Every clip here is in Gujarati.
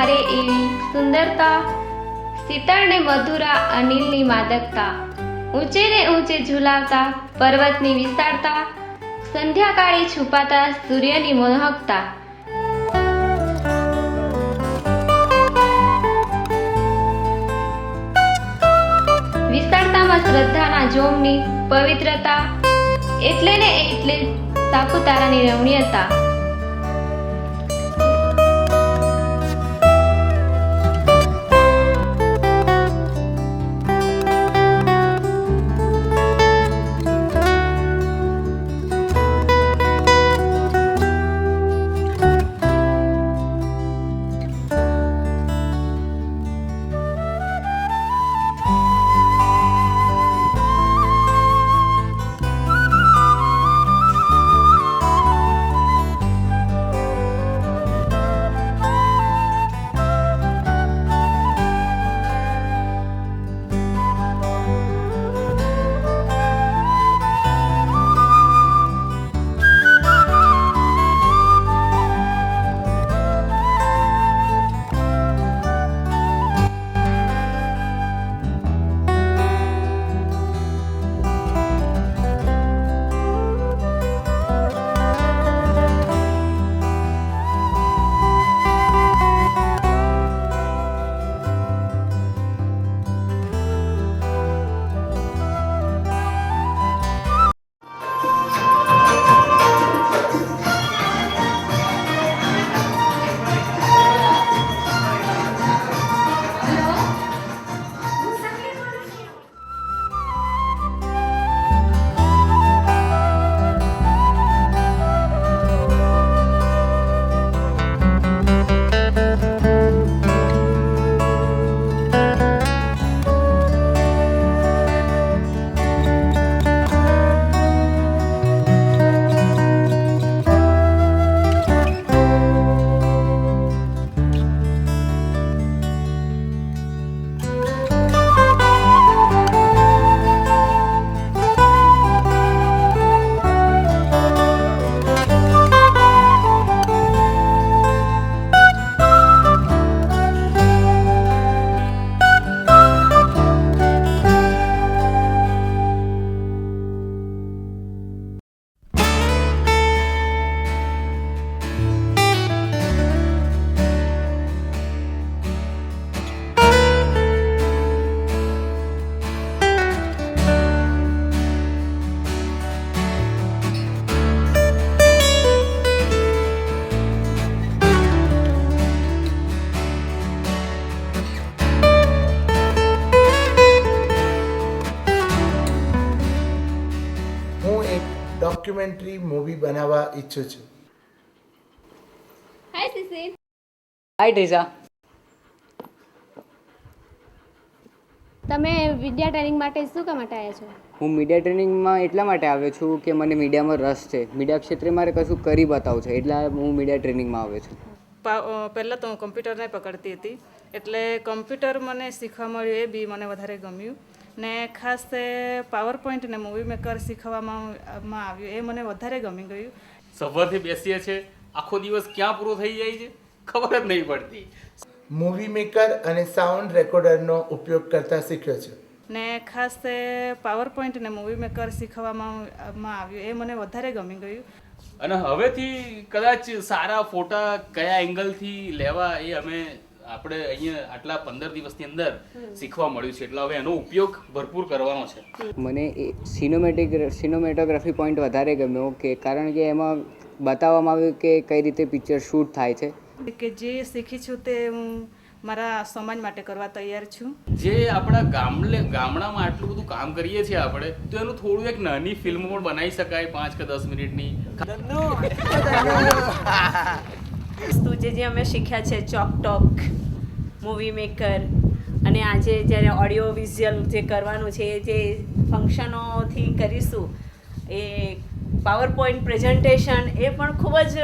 કરે એવી સુંદરતા, શીતળ ને મધુરા અનિલની માદકતા, ઊંચે ને ઊંચે ઝુલાવતા પર્વતની વિશાળતા, સંધ્યાકાળે છુપાતા સૂર્યની મોહકતા. વિશાળતામાં શ્રદ્ધાના જોમની પવિત્રતા, એટલે ને એટલે સાપુતારાની રમણીયતા. ડોક્યુમેન્ટરી મૂવી બનાવવા ઈચ્છું છું. હાય સીસી. હાય ટેઝા. તમે વિદ્યા ટ્રેનિંગ માટે શું કામ માટે આવ્યા છો? હું મીડિયા ટ્રેનિંગમાં એટલા માટે આવ્યો છું કે મને મીડિયામાં રસ છે. મીડિયા ક્ષેત્રે મારે કશું કરી બતાવવું છે, એટલે હું મીડિયા ટ્રેનિંગમાં આવ્યો છું. પહેલાં તો હું કમ્પ્યુટરને પકડતી હતી, એટલે કમ્પ્યુટર મને શીખવા મળ્યું, એ બી મને વધારે ગમ્યું. ને ખાસ તે પાવર પોઈન્ટ ને મૂવી મેકર શીખવામાં આવ્યું, એ મને વધારે ગમી ગયું. સવારથી બેસીએ છીએ, આખો દિવસ ક્યાં પૂરો થઈ જાય છે ખબર જ નહીં પડતી. મૂવી મેકર અને સાઉન્ડ રેકોર્ડરનો ઉપયોગ કરતા શીખ્યો છું. ને ખાસ તે પાવર પોઈન્ટ ને મૂવી મેકર શીખવામાં આવ્યું, એ મને વધારે ગમી ગયું. અને હવેથી કદાચ સારા ફોટા કયા એંગલથી લેવા એ અમે આપણે અહીંયા આટલા 15 દિવસની અંદર શીખવા મળ્યું છે, એટલે હવે એનો ઉપયોગ ભરપૂર કરવાનો છે. મને એ સિનેમેટોગ્રાફી પોઈન્ટ વધારે ગમ્યો, કે કારણ કે એમાં બતાવવામાં આવ્યું કે કઈ રીતે પિક્ચર શૂટ થાય છે. કે જે શીખી છું તે હું મારા સમાજ માટે કરવા તૈયાર છું. જે આપણા ગામડામાં આટલું બધું કામ કરીએ છીએ આપણે, તો એનું થોડું એક નાની ફિલ્મ પણ બનાવી શકાય 5 કે 10 મિનિટની. વસ્તુ જે અમે શીખ્યા છે, ચોકટોક, મૂવી મેકર, અને આજે જ્યારે ઓડિયો વિઝ્યુઅલ જે કરવાનું છે, જે ફંક્શનોથી કરીશું, એ પાવર પોઈન્ટ પ્રેઝન્ટેશન, એ પણ ખૂબ જ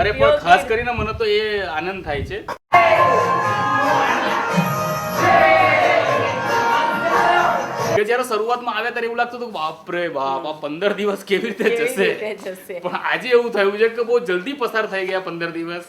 અરે પણ ખાસ કરીને મને તો એ આનંદ થાય છે કે જ્યારે શરૂઆતમાં આવ્યા ત્યારે એવું લાગતું હતું બાપરે બાપ, આ 15 દિવસ કેવી રીતે જશે, પણ આજે એવું થયું છે કે બહુ જલ્દી પસાર થઈ ગયા 15 દિવસ.